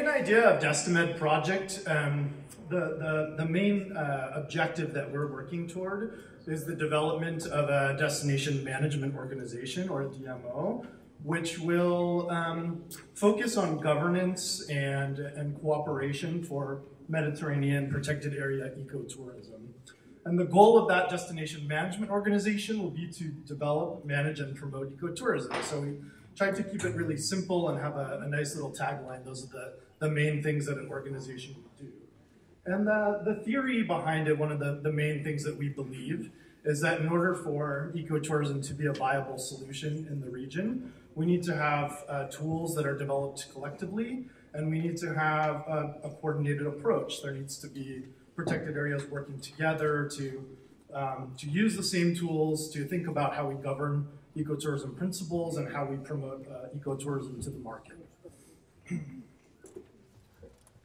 main idea of DestiMED project, the main objective that we're working toward is the development of a destination management organization, or a DMO, which will focus on governance and cooperation for Mediterranean protected area ecotourism. And the goal of that destination management organization will be to develop, manage, and promote ecotourism. So we tried to keep it really simple and have a nice little tagline. Those are the main things that an organization would do. And the theory behind it, one of the main things that we believe, is that in order for ecotourism to be a viable solution in the region, we need to have tools that are developed collectively, and we need to have a coordinated approach. There needs to be protected areas working together to use the same tools, to think about how we govern ecotourism principles and how we promote ecotourism to the market.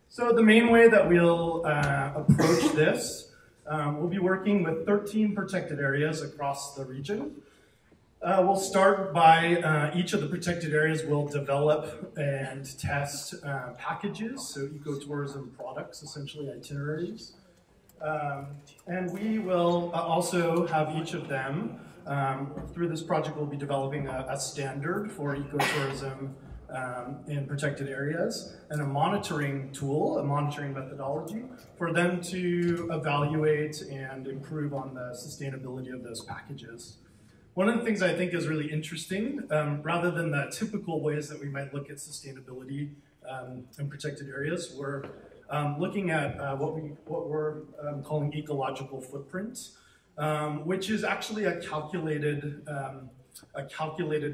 So the main way that we'll approach this, we'll be working with 13 protected areas across the region. We'll start by each of the protected areas will develop and test packages, so ecotourism products, essentially itineraries. And we will also have each of them, through this project we'll be developing a standard for ecotourism in protected areas and a monitoring tool, a monitoring methodology for them to evaluate and improve on the sustainability of those packages. One of the things I think is really interesting, rather than the typical ways that we might look at sustainability in protected areas, we're looking at what we're calling ecological footprint, which is actually a calculated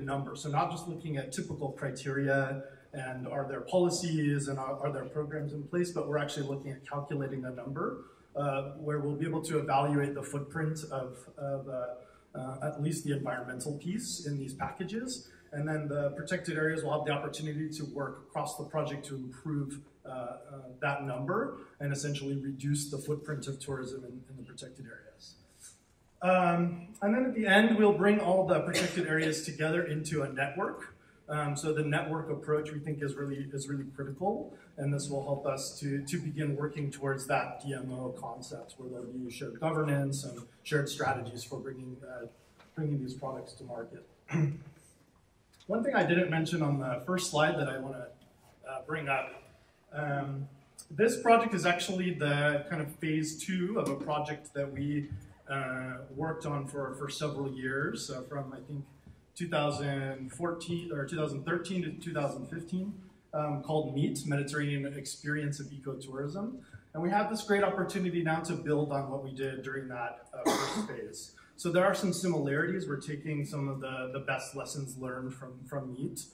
number. So not just looking at typical criteria and are there policies and are there programs in place, but we're actually looking at calculating a number where we'll be able to evaluate the footprint of at least the environmental piece in these packages. And then the protected areas will have the opportunity to work across the project to improve that number and essentially reduce the footprint of tourism in the protected areas. And then at the end, we'll bring all the protected areas together into a network. So the network approach we think is really critical, and this will help us to begin working towards that DMO concept, where there'll be shared governance and shared strategies for bringing these products to market. One thing I didn't mention on the first slide that I want to bring up, this project is actually the kind of phase 2 of a project that we worked on for several years, from I think 2014 or 2013 to 2015, called MEET, Mediterranean Experience of Ecotourism. And we have this great opportunity now to build on what we did during that first phase. So there are some similarities. We're taking some of the best lessons learned from MEET,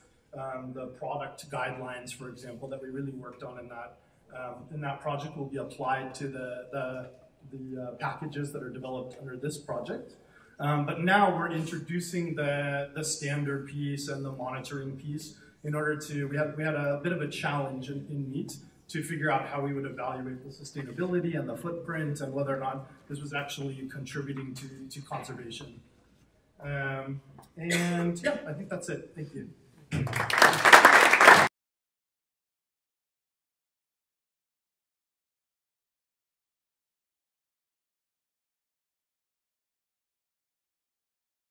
the product guidelines, for example, that we really worked on in that project will be applied to the packages that are developed under this project. But now we're introducing the standard piece and the monitoring piece in order to, we had a bit of a challenge in MEET to figure out how we would evaluate the sustainability and the footprint and whether or not this was actually contributing to conservation. And yeah, I think that's it. Thank you.